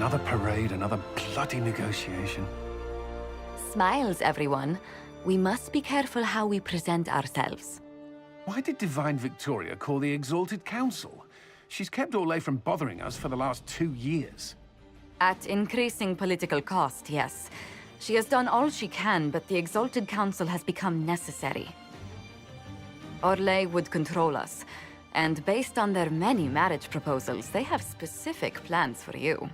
Another parade, another bloody negotiation. Smiles, everyone. We must be careful how we present ourselves. Why did Divine Victoria call the Exalted Council? She's kept Orlais from bothering us for the last 2 years. At increasing political cost, yes. She has done all she can, but the Exalted Council has become necessary. Orlais would control us, and based on their many marriage proposals, they have specific plans for you.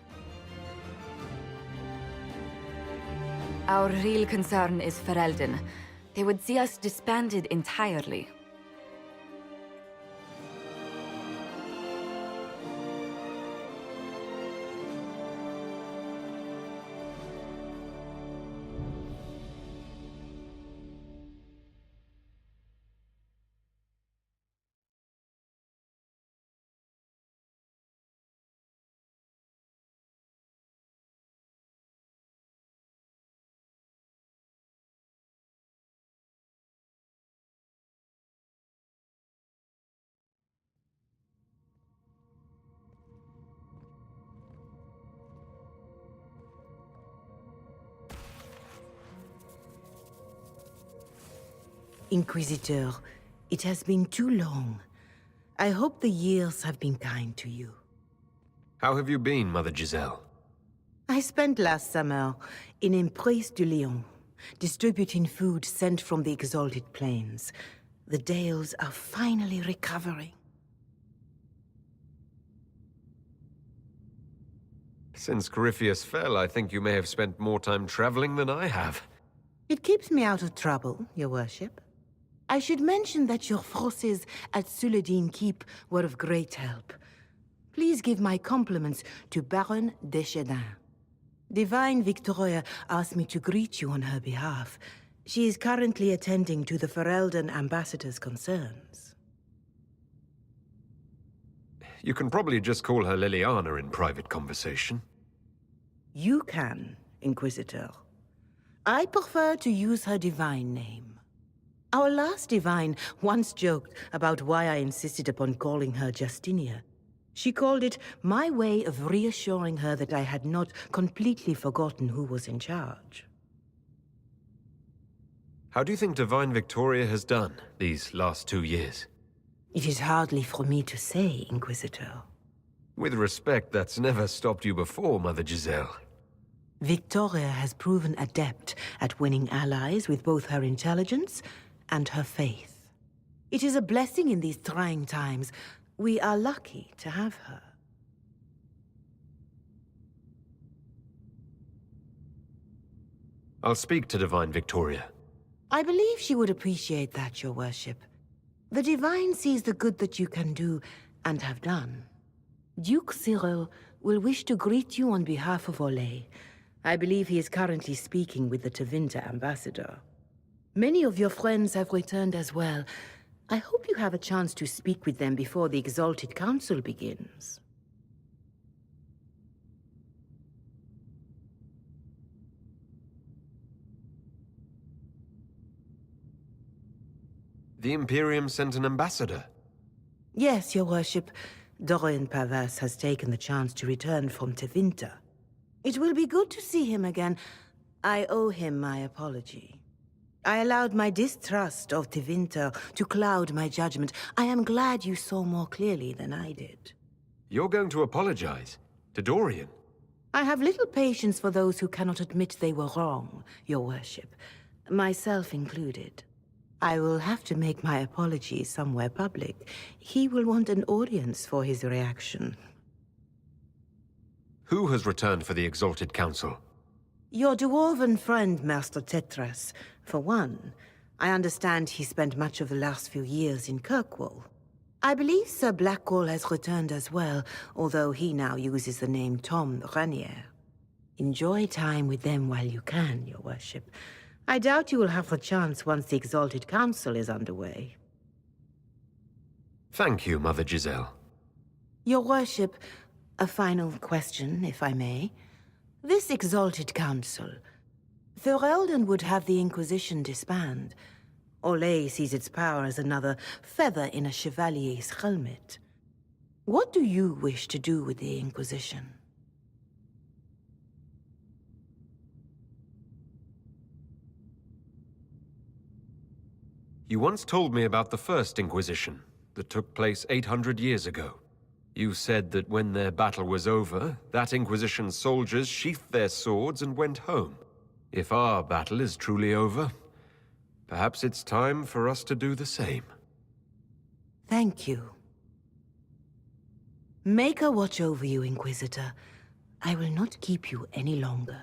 Our real concern is Ferelden. They would see us disbanded entirely. Inquisitor, it has been too long. I hope the years have been kind to you. How have you been, Mother Giselle? I spent last summer in Emprise de Lyon, distributing food sent from the Exalted Plains. The Dales are finally recovering. Since Corypheus fell, I think you may have spent more time traveling than I have. It keeps me out of trouble, Your Worship. I should mention that your forces at Suladin Keep were of great help. Please give my compliments to Baron Deschedin. Divine Victoria asked me to greet you on her behalf. She is currently attending to the Ferelden ambassador's concerns. You can probably just call her Liliana in private conversation. You can, Inquisitor. I prefer to use her divine name. Our last divine once joked about why I insisted upon calling her Justinia. She called it my way of reassuring her that I had not completely forgotten who was in charge. How do you think Divine Victoria has done these last 2 years? It is hardly for me to say, Inquisitor. With respect, that's never stopped you before, Mother Giselle. Victoria has proven adept at winning allies with both her intelligence and her faith. It is a blessing in these trying times. We are lucky to have her. I'll speak to Divine Victoria. I believe she would appreciate that, Your Worship. The Divine sees the good that you can do and have done. Duke Cyril will wish to greet you on behalf of Orlais. I believe he is currently speaking with the Tevinter ambassador. Many of your friends have returned as well. I hope you have a chance to speak with them before the Exalted Council begins. The Imperium sent an ambassador. Yes, Your Worship. Dorian Pavas has taken the chance to return from Tevinter. It will be good to see him again. I owe him my apology. I allowed my distrust of Tevinter to cloud my judgment. I am glad you saw more clearly than I did. You're going to apologize? To Dorian? I have little patience for those who cannot admit they were wrong, Your Worship. Myself included. I will have to make my apology somewhere public. He will want an audience for his reaction. Who has returned for the Exalted Council? Your dwarven friend, Master Tetras. For one, I understand he spent much of the last few years in Kirkwall. I believe Sir Blackwall has returned as well, although he now uses the name Tom Ranier. Enjoy time with them while you can, Your Worship. I doubt you will have the chance once the Exalted Council is underway. Thank you, Mother Giselle. Your Worship, a final question, if I may. This Exalted Council, Ferelden would have the Inquisition disband. Orlais sees its power as another feather in a chevalier's helmet. What do you wish to do with the Inquisition? You once told me about the First Inquisition that took place 800 years ago. You said that when their battle was over, that Inquisition's soldiers sheathed their swords and went home. If our battle is truly over, perhaps it's time for us to do the same. Thank you. Maker watch over you, Inquisitor. I will not keep you any longer.